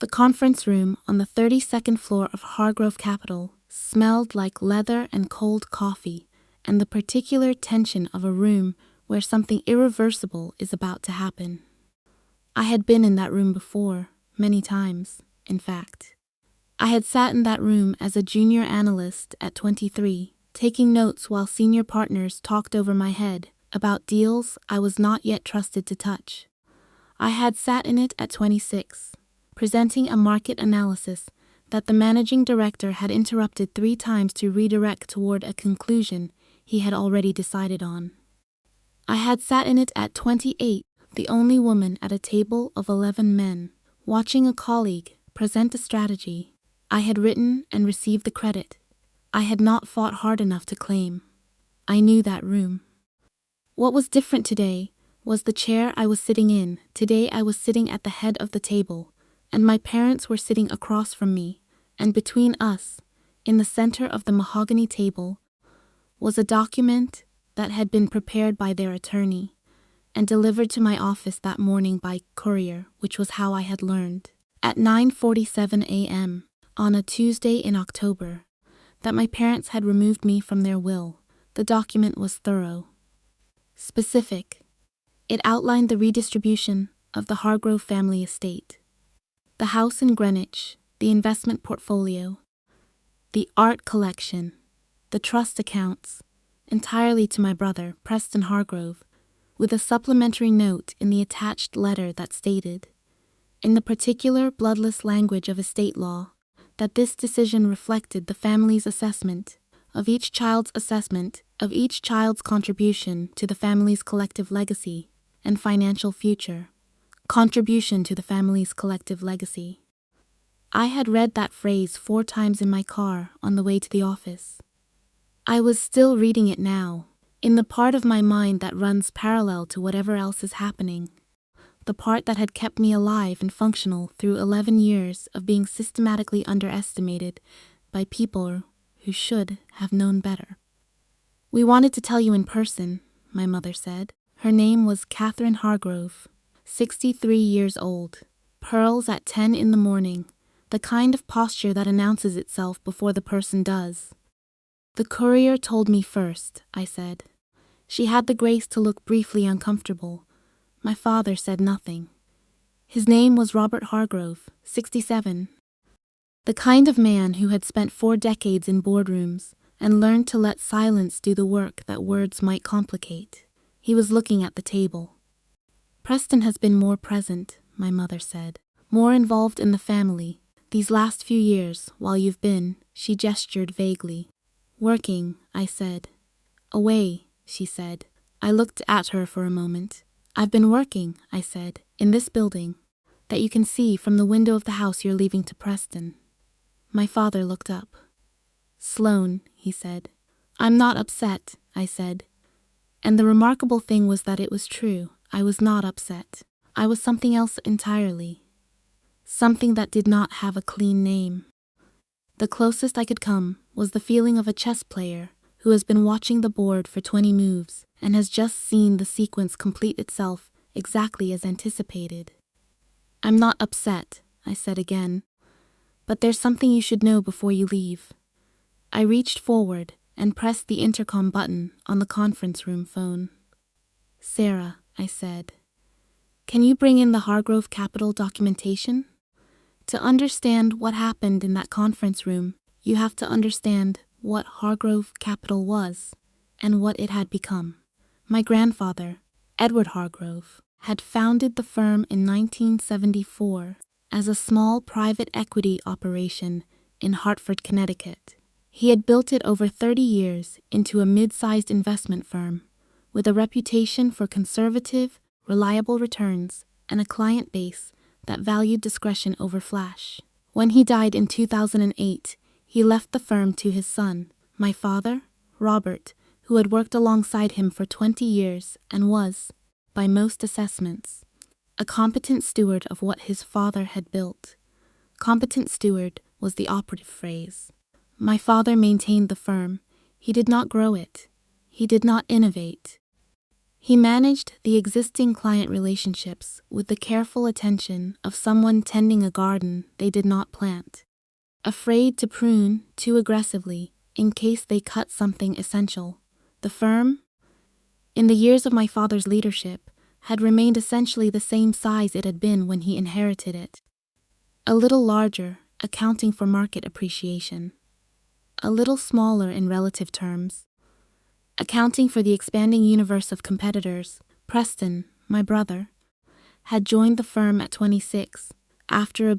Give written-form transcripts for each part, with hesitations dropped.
The conference room on the 32nd floor of Hargrove Capital smelled like leather and cold coffee, and the particular tension of a room where something irreversible is about to happen. I had been in that room before, many times, in fact. I had sat in that room as a junior analyst at 23, taking notes while senior partners talked over my head about deals I was not yet trusted to touch. I had sat in it at 26, presenting a market analysis that the managing director had interrupted 3 times to redirect toward a conclusion he had already decided on. I had sat in it at 28, the only woman at a table of 11 men, watching a colleague present a strategy. I had written and received the credit. I had not fought hard enough to claim. I knew that room. What was different today was the chair I was sitting in. Today I was sitting at the head of the table, and my parents were sitting across from me, and between us, in the center of the mahogany table, was a document that had been prepared by their attorney and delivered to my office that morning by courier, which was how I had learned, at 9:47 a.m. on a Tuesday in October, that my parents had removed me from their will. The document was thorough, specific. It outlined the redistribution of the Hargrove family estate, the house in Greenwich, the investment portfolio, the art collection, the trust accounts, entirely to my brother, Preston Hargrove, with a supplementary note in the attached letter that stated, in the particular bloodless language of estate law, that this decision reflected the family's assessment of each child's contribution to the family's collective legacy and financial future. Contribution to the family's collective legacy. I had read that phrase 4 times in my car on the way to the office. I was still reading it now, in the part of my mind that runs parallel to whatever else is happening. The part that had kept me alive and functional through 11 years of being systematically underestimated by people who should have known better. "We wanted to tell you in person," my mother said. Her name was Catherine Hargrove, 63 years old, pearls at 10 in the morning, the kind of posture that announces itself before the person does. "The courier told me first," I said. She had the grace to look briefly uncomfortable. My father said nothing. His name was Robert Hargrove, 67. The kind of man who had spent 4 decades in boardrooms and learned to let silence do the work that words might complicate. He was looking at the table. "Preston has been more present," my mother said, "more involved in the family, these last few years while you've been," she gestured vaguely. "Working," I said. "Away," she said. I looked at her for a moment. "I've been working," I said, "in this building, that you can see from the window of the house you're leaving to Preston." My father looked up. "Sloane," he said. "I'm not upset," I said. And the remarkable thing was that it was true. I was not upset. I was something else entirely. Something that did not have a clean name. The closest I could come was the feeling of a chess player who has been watching the board for 20 moves and has just seen the sequence complete itself exactly as anticipated. "I'm not upset," I said again, "but there's something you should know before you leave." I reached forward and pressed the intercom button on the conference room phone. "Sarah," I said, "can you bring in the Hargrove Capital documentation? To understand what happened in that conference room, you have to understand what Hargrove Capital was and what it had become. My grandfather, Edward Hargrove, had founded the firm in 1974 as a small private equity operation in Hartford, Connecticut. He had built it over 30 years into a mid-sized investment firm with a reputation for conservative, reliable returns and a client base that valued discretion over flash. When he died in 2008, he left the firm to his son, my father, Robert, who had worked alongside him for 20 years and was, by most assessments, a competent steward of what his father had built. Competent steward was the operative phrase. My father maintained the firm. He did not grow it. He did not innovate. He managed the existing client relationships with the careful attention of someone tending a garden they did not plant, afraid to prune too aggressively in case they cut something essential. The firm, in the years of my father's leadership, had remained essentially the same size it had been when he inherited it. A little larger, accounting for market appreciation. A little smaller in relative terms, accounting for the expanding universe of competitors. Preston, my brother, had joined the firm at 26, after a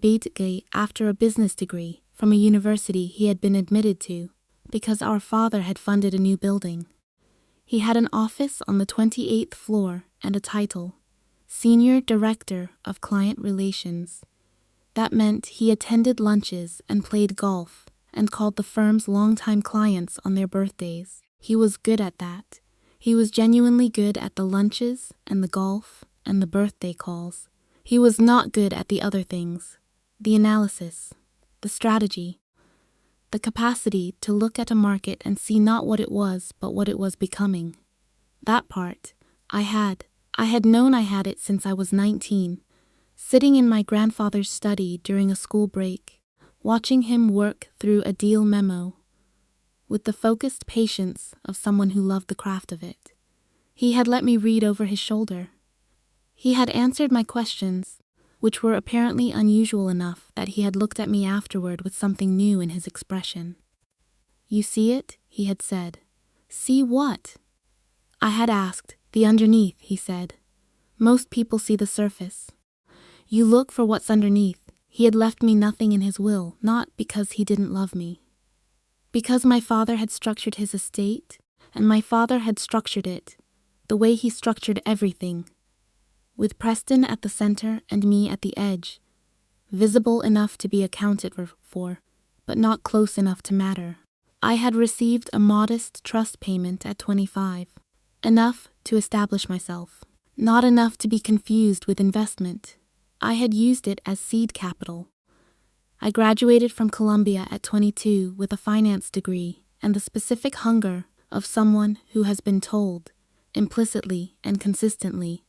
business degree from a university he had been admitted to, because our father had funded a new building. He had an office on the 28th floor and a title, Senior Director of Client Relations. That meant he attended lunches and played golf and called the firm's longtime clients on their birthdays. He was good at that. He was genuinely good at the lunches and the golf and the birthday calls. He was not good at the other things, the analysis, the strategy, the capacity to look at a market and see not what it was but what it was becoming. That part, I had. I had known I had it since I was 19, sitting in my grandfather's study during a school break, watching him work through a deal memo with the focused patience of someone who loved the craft of it. He had let me read over his shoulder. He had answered my questions, which were apparently unusual enough that he had looked at me afterward with something new in his expression. "You see it?" he had said. "See what?" I had asked. "The underneath," he said. "Most people see the surface. You look for what's underneath." He had left me nothing in his will, not because he didn't love me. Because my father had structured his estate, and my father had structured it, the way he structured everything, with Preston at the center and me at the edge, visible enough to be accounted for, but not close enough to matter. I had received a modest trust payment at 25, enough to establish myself, not enough to be confused with investment. I had used it as seed capital. I graduated from Columbia at 22 with a finance degree and the specific hunger of someone who has been told, implicitly and consistently,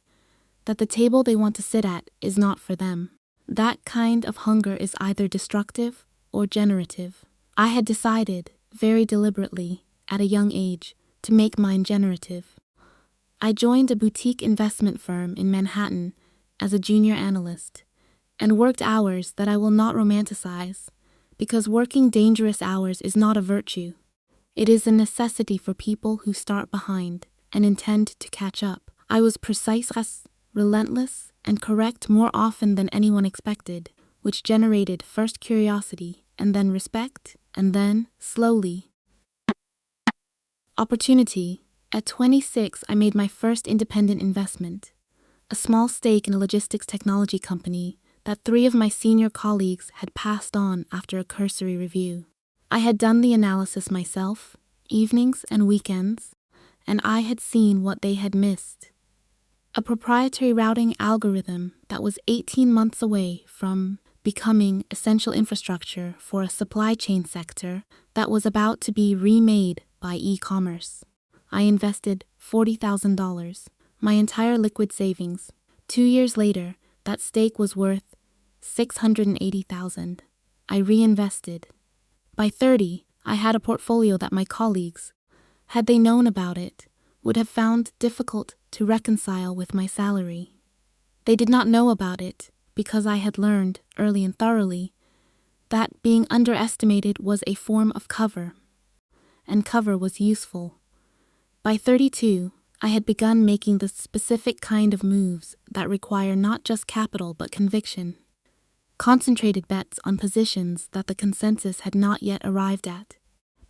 that the table they want to sit at is not for them. That kind of hunger is either destructive or generative. I had decided, very deliberately, at a young age, to make mine generative. I joined a boutique investment firm in Manhattan as a junior analyst, and worked hours that I will not romanticize, because working dangerous hours is not a virtue. It is a necessity for people who start behind and intend to catch up. I was precise, relentless, and correct more often than anyone expected, which generated first curiosity, and then respect, and then, slowly, opportunity. At 26, I made my first independent investment, a small stake in a logistics technology company that 3 of my senior colleagues had passed on after a cursory review. I had done the analysis myself, evenings and weekends, and I had seen what they had missed. A proprietary routing algorithm that was 18 months away from becoming essential infrastructure for a supply chain sector that was about to be remade by e-commerce. I invested $40,000, my entire liquid savings. 2 years later, that stake was worth $680,000. I reinvested. By 30, I had a portfolio that my colleagues, had they known about it, would have found difficult to reconcile with my salary. They did not know about it because I had learned, early and thoroughly, that being underestimated was a form of cover, and cover was useful. By 32, I had begun making the specific kind of moves that require not just capital but conviction. Concentrated bets on positions that the consensus had not yet arrived at.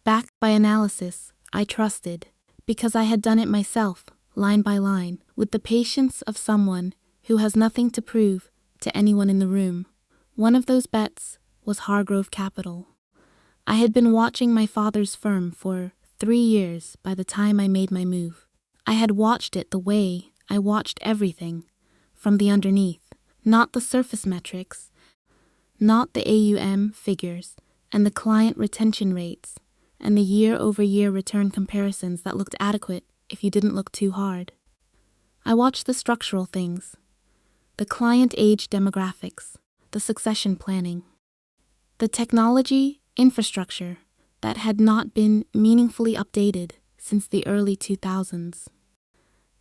Backed by analysis, I trusted, because I had done it myself, line by line, with the patience of someone who has nothing to prove to anyone in the room. One of those bets was Hargrove Capital. I had been watching my father's firm for 3 years by the time I made my move. I had watched it the way I watched everything, from the underneath, not the surface metrics, not the AUM figures, and the client retention rates, and the year-over-year return comparisons that looked adequate if you didn't look too hard. I watched the structural things, the client age demographics, the succession planning, the technology infrastructure that had not been meaningfully updated since the early 2000s.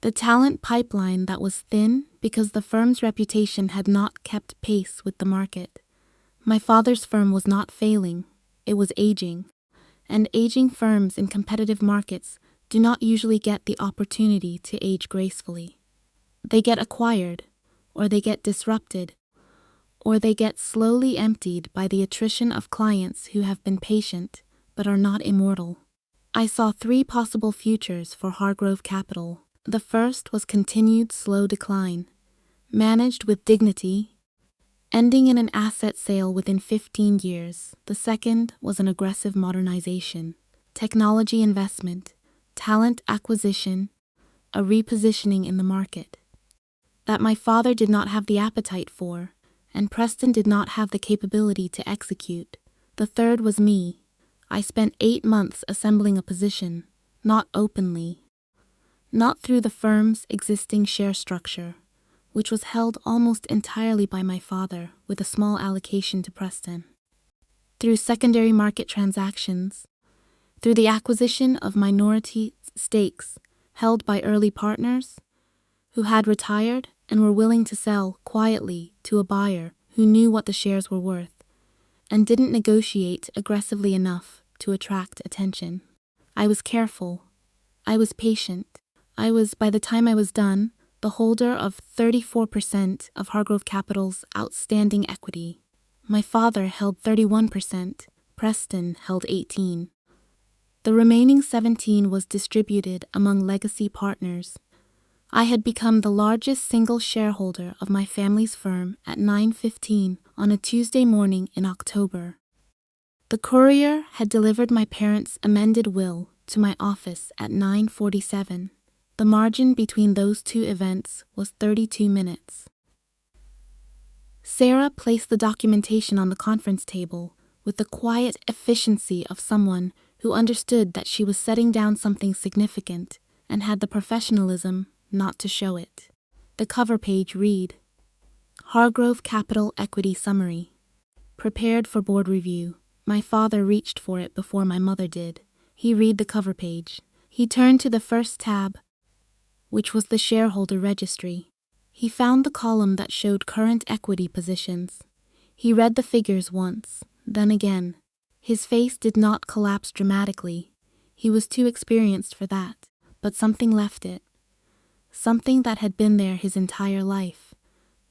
The talent pipeline that was thin because the firm's reputation had not kept pace with the market. My father's firm was not failing, it was aging, and aging firms in competitive markets do not usually get the opportunity to age gracefully. They get acquired, or they get disrupted, or they get slowly emptied by the attrition of clients who have been patient but are not immortal. I saw 3 possible futures for Hargrove Capital. The first was continued slow decline, managed with dignity, ending in an asset sale within 15 years. The second was an aggressive modernization, technology investment, talent acquisition, a repositioning in the market that my father did not have the appetite for, and Preston did not have the capability to execute. The third was me. I spent 8 months assembling a position, not openly, not through the firm's existing share structure, which was held almost entirely by my father with a small allocation to Preston, through secondary market transactions, through the acquisition of minority stakes held by early partners who had retired and were willing to sell quietly to a buyer who knew what the shares were worth and didn't negotiate aggressively enough to attract attention. I was careful. I was patient. By the time I was done, the holder of 34% of Hargrove Capital's outstanding equity. My father held 31%, Preston held 18%. The remaining 17% was distributed among legacy partners. I had become the largest single shareholder of my family's firm at 9:15 on a Tuesday morning in October. The courier had delivered my parents' amended will to my office at 9:47. The margin between those 2 events was 32 minutes. Sarah placed the documentation on the conference table with the quiet efficiency of someone who understood that she was setting down something significant and had the professionalism not to show it. The cover page read, Hargrove Capital Equity Summary. Prepared for board review. My father reached for it before my mother did. He read the cover page. He turned to the first tab, which was the shareholder registry. He found the column that showed current equity positions. He read the figures once, then again. His face did not collapse dramatically. He was too experienced for that, but something left it. Something that had been there his entire life.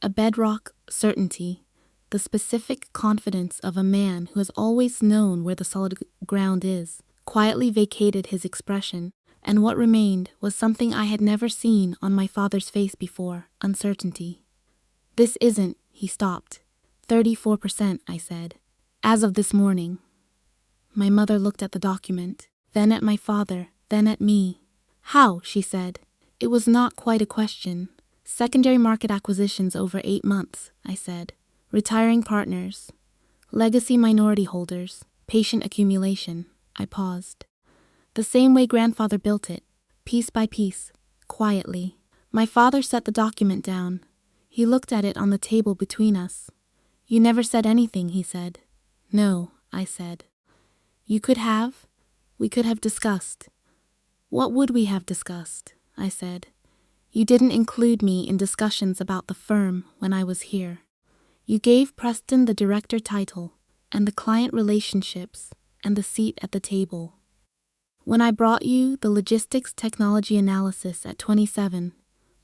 A bedrock certainty, the specific confidence of a man who has always known where the solid ground is, quietly vacated his expression, and what remained was something I had never seen on my father's face before, uncertainty. This isn't, he stopped. 34%, I said. As of this morning. My mother looked at the document, then at my father, then at me. How? She said. It was not quite a question. Secondary market acquisitions over 8 months, I said. Retiring partners. Legacy minority holders. Patient accumulation. I paused. The same way grandfather built it, piece by piece, quietly. My father set the document down. He looked at it on the table between us. You never said anything, he said. No, I said. You could have. We could have discussed. What would we have discussed? I said. You didn't include me in discussions about the firm when I was here. You gave Preston the director title and the client relationships and the seat at the table. When I brought you the logistics technology analysis at 27,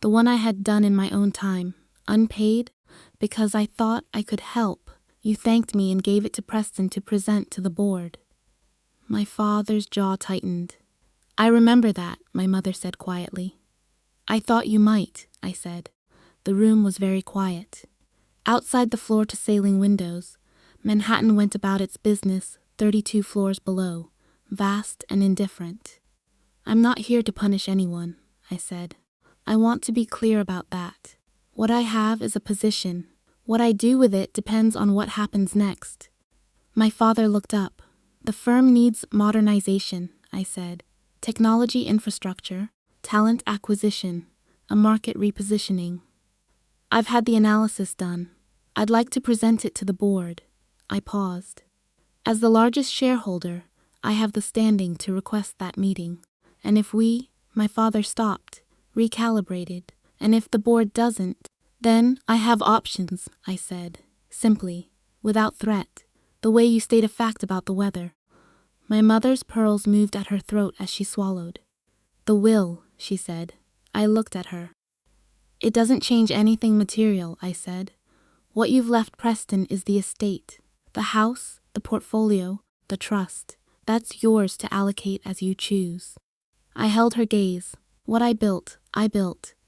the one I had done in my own time, unpaid, because I thought I could help, you thanked me and gave it to Preston to present to the board. My father's jaw tightened. I remember that, my mother said quietly. I thought you might, I said. The room was very quiet. Outside the floor-to-ceiling windows, Manhattan went about its business 32 floors below, vast and indifferent. I'm not here to punish anyone, I said. I want to be clear about that. What I have is a position. What I do with it depends on what happens next. My father looked up. The firm needs modernization, I said. Technology infrastructure, talent acquisition, a market repositioning. I've had the analysis done. I'd like to present it to the board. I paused. As the largest shareholder, I have the standing to request that meeting. And if my father stopped, recalibrated, and if the board doesn't, then I have options, I said, simply, without threat, the way you state a fact about the weather. My mother's pearls moved at her throat as she swallowed. The will, she said. I looked at her. It doesn't change anything material, I said. What you've left Preston is the estate, the house, the portfolio, the trust. That's yours to allocate as you choose. I held her gaze. What I built.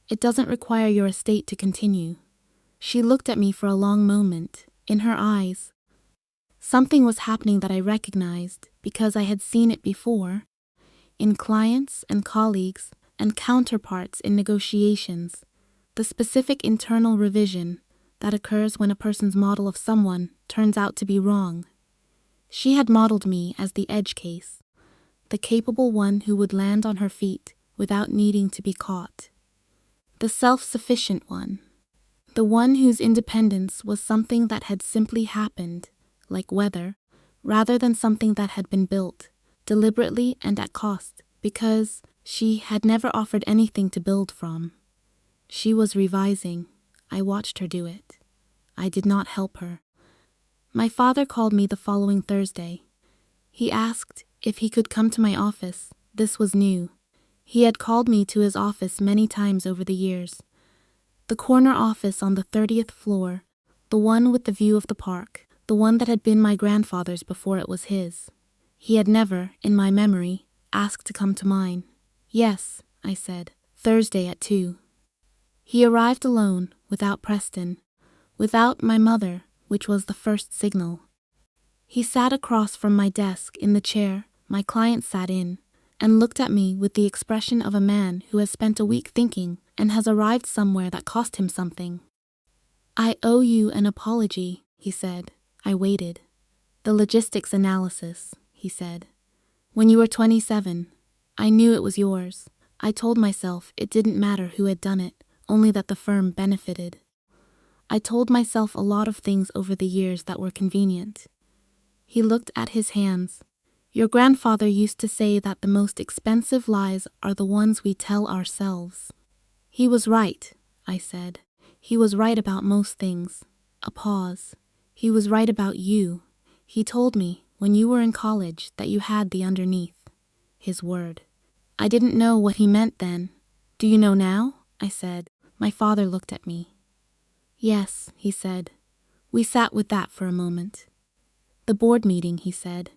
It doesn't require your estate to continue. She looked at me for a long moment. In her eyes, something was happening that I recognized because I had seen it before, in clients and colleagues and counterparts in negotiations, the specific internal revision that occurs when a person's model of someone turns out to be wrong. She had modeled me as the edge case, the capable one who would land on her feet without needing to be caught, the self-sufficient one, the one whose independence was something that had simply happened, like weather, rather than something that had been built, deliberately and at cost, because she had never offered anything to build from. She was revising. I watched her do it. I did not help her. My father called me the following Thursday. He asked if he could come to my office. This was new. He had called me to his office many times over the years. The corner office on the 30th floor, the one with the view of the park, the one that had been my grandfather's before it was his. He had never, in my memory, asked to come to mine. Yes, I said, Thursday at 2. He arrived alone, without Preston, without my mother, which was the first signal. He sat across from my desk in the chair my client sat in, and looked at me with the expression of a man who has spent a week thinking and has arrived somewhere that cost him something. I owe you an apology, he said. I waited. The logistics analysis, he said. When you were 27, I knew it was yours. I told myself it didn't matter who had done it, only that the firm benefited. I told myself a lot of things over the years that were convenient. He looked at his hands. Your grandfather used to say that the most expensive lies are the ones we tell ourselves. He was right, I said. He was right about most things. A pause. He was right about you. He told me, when you were in college, that you had the underneath. His word. I didn't know what he meant then. Do you know now? I said. My father looked at me. Yes, he said. We sat with that for a moment. The board meeting, he said.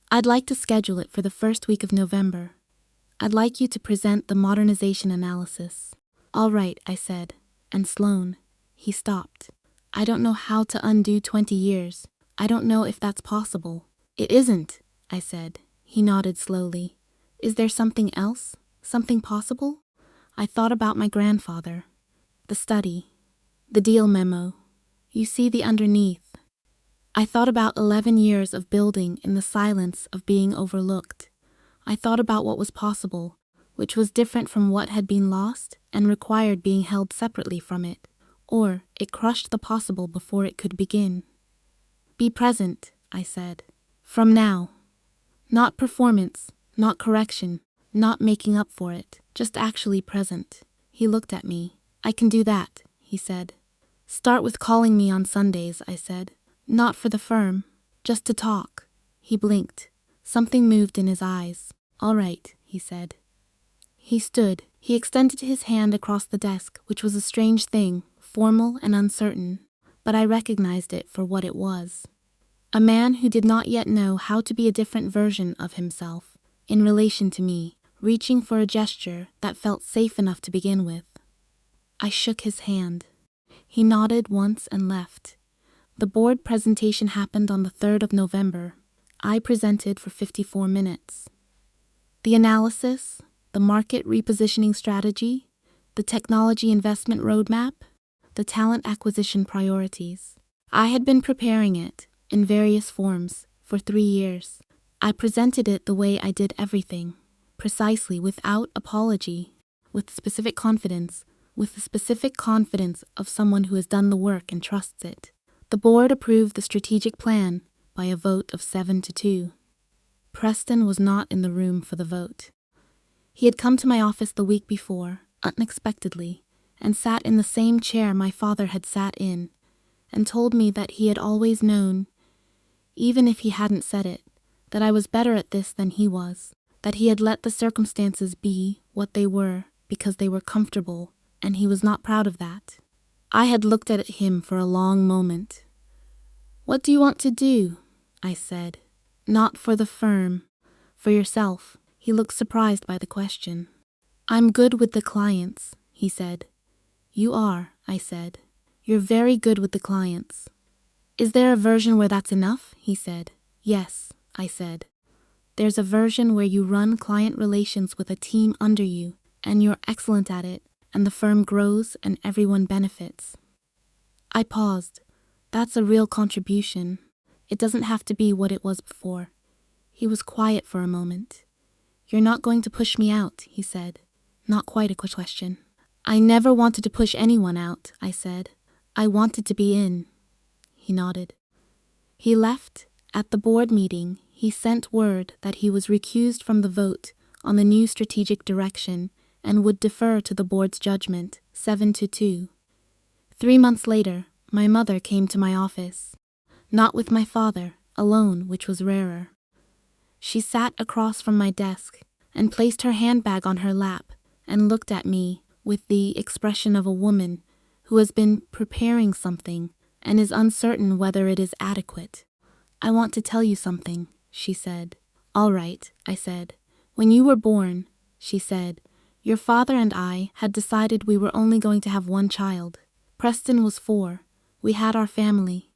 I'd like to schedule it for the first week of November. I'd like you to present the modernization analysis. All right, I said. And Sloan. He stopped. I don't know how to undo 20 years. I don't know if that's possible. It isn't, I said. He nodded slowly. Is there something else? Something possible? I thought about my grandfather. The study. The deal memo. You see the underneath. I thought about 11 years of building in the silence of being overlooked. I thought about what was possible, which was different from what had been lost and required being held separately from it, or it crushed the possible before it could begin. Be present, I said. From now. Not performance, not correction, not making up for it, just actually present. He looked at me. I can do that, he said. Start with calling me on Sundays, I said. Not for the firm, just to talk. He blinked. Something moved in his eyes. All right, he said. He stood. He extended his hand across the desk, which was a strange thing, formal and uncertain, but I recognized it for what it was. A man who did not yet know how to be a different version of himself, in relation to me, reaching for a gesture that felt safe enough to begin with. I shook his hand. He nodded once and left. The board presentation happened on the 3rd of November. I presented for 54 minutes. The analysis, the market repositioning strategy, the technology investment roadmap, the talent acquisition priorities. I had been preparing it, in various forms, for 3 years. I presented it the way I did everything, precisely, without apology, with specific confidence, with the specific confidence of someone who has done the work and trusts it. The board approved the strategic plan by a vote of 7-2. Preston was not in the room for the vote. He had come to my office the week before, unexpectedly, and sat in the same chair my father had sat in, and told me that he had always known, even if he hadn't said it, that I was better at this than he was, that he had let the circumstances be what they were because they were comfortable, and he was not proud of that. I had looked at him for a long moment. "What do you want to do?" I said. "Not for the firm, for yourself." He looked surprised by the question. "I'm good with the clients," he said. "You are," I said. "You're very good with the clients." "Is there a version where that's enough?" he said. "Yes," I said. "There's a version where you run client relations with a team under you, and you're excellent at it, and the firm grows and everyone benefits." I paused. That's a real contribution. It doesn't have to be what it was before. He was quiet for a moment. "You're not going to push me out," he said. Not quite a question. "I never wanted to push anyone out," I said. "I wanted to be in." He nodded. He left. At the board meeting, he sent word that he was recused from the vote on the new strategic direction and would defer to the board's judgment, 7-2. 3 months later, my mother came to my office. Not with my father, alone, which was rarer. She sat across from my desk and placed her handbag on her lap and looked at me with the expression of a woman who has been preparing something and is uncertain whether it is adequate. "I want to tell you something," she said. "All right," I said. "When you were born," she said, "your father and I had decided we were only going to have one child. Preston was 4. We had our family."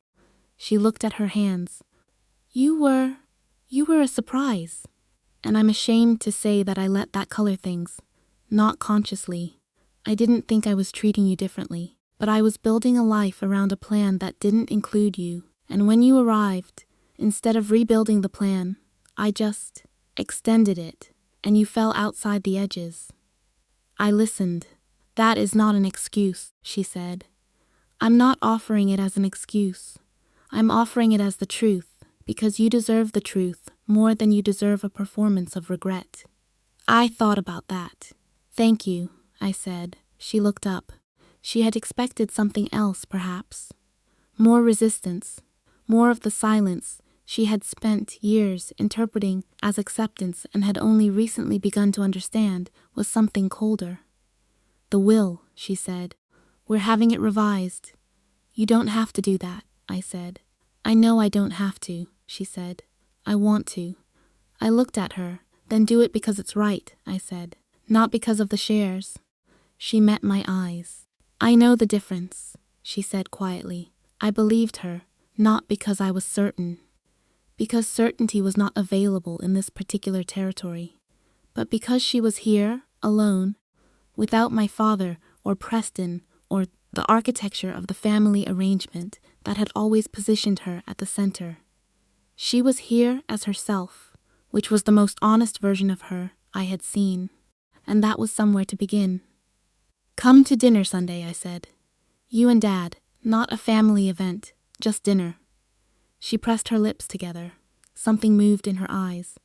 She looked at her hands. You were a surprise. And I'm ashamed to say that I let that color things. Not consciously. I didn't think I was treating you differently. But I was building a life around a plan that didn't include you. And when you arrived, instead of rebuilding the plan, I just extended it, and you fell outside the edges. I listened. "That is not an excuse," she said. "I'm not offering it as an excuse. I'm offering it as the truth, because you deserve the truth more than you deserve a performance of regret." I thought about that. "Thank you," I said. She looked up. She had expected something else, perhaps. More resistance, more of the silence she had spent years interpreting as acceptance and had only recently begun to understand was something colder. "The will," she said. "We're having it revised." "You don't have to do that," I said. "I know I don't have to," she said. "I want to." I looked at her. "Then do it because it's right," I said. "Not because of the shares." She met my eyes. "I know the difference," she said quietly. I believed her, not because I was certain, because certainty was not available in this particular territory, but because she was here, alone, without my father or Preston or the architecture of the family arrangement that had always positioned her at the center. She was here as herself, which was the most honest version of her I had seen, and that was somewhere to begin. "Come to dinner Sunday," I said. "You and Dad, not a family event, just dinner." She pressed her lips together. Something moved in her eyes.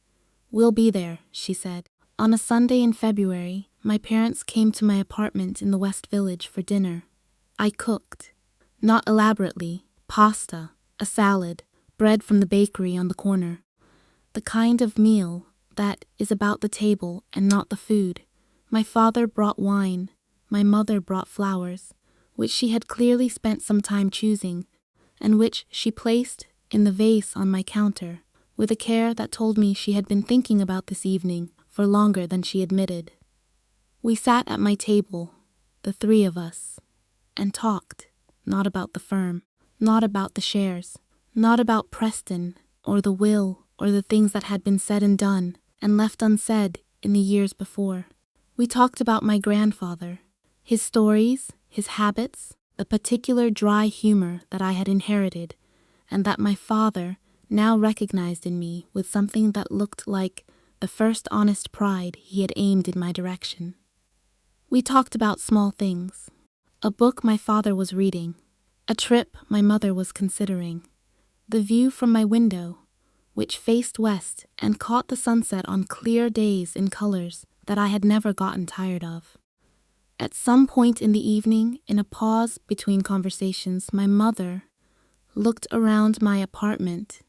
"We'll be there," she said. On a Sunday in February, my parents came to my apartment in the West Village for dinner. I cooked. Not elaborately. Pasta, a salad, bread from the bakery on the corner. The kind of meal that is about the table and not the food. My father brought wine. My mother brought flowers, which she had clearly spent some time choosing, and which she placed in the vase on my counter, with a care that told me she had been thinking about this evening for longer than she admitted. We sat at my table, the 3 of us, and talked, not about the firm, not about the shares, not about Preston, or the will, or the things that had been said and done, and left unsaid in the years before. We talked about my grandfather, his stories, his habits, the particular dry humor that I had inherited, and that my father now recognized in me with something that looked like the first honest pride he had aimed in my direction. We talked about small things. A book my father was reading. A trip my mother was considering. The view from my window, which faced west and caught the sunset on clear days in colors that I had never gotten tired of. At some point in the evening, in a pause between conversations, my mother looked around my apartment,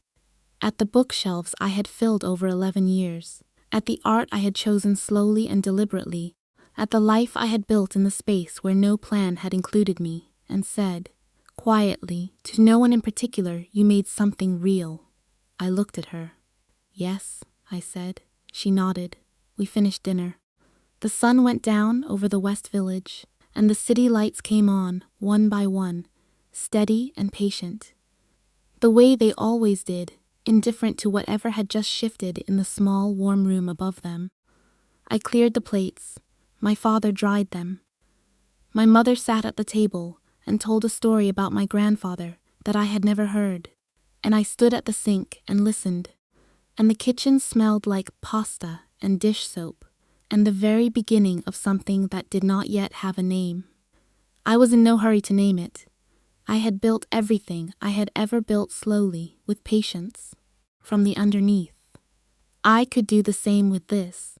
at the bookshelves I had filled over 11 years, at the art I had chosen slowly and deliberately, at the life I had built in the space where no plan had included me, and said, quietly, to no one in particular, "You made something real." I looked at her. "Yes," I said. She nodded. We finished dinner. The sun went down over the West Village, and the city lights came on, one by one, steady and patient. The way they always did, indifferent to whatever had just shifted in the small, warm room above them. I cleared the plates. My father dried them. My mother sat at the table and told a story about my grandfather that I had never heard, and I stood at the sink and listened, and the kitchen smelled like pasta and dish soap, and the very beginning of something that did not yet have a name. I was in no hurry to name it. I had built everything I had ever built slowly, with patience, from the underneath. I could do the same with this.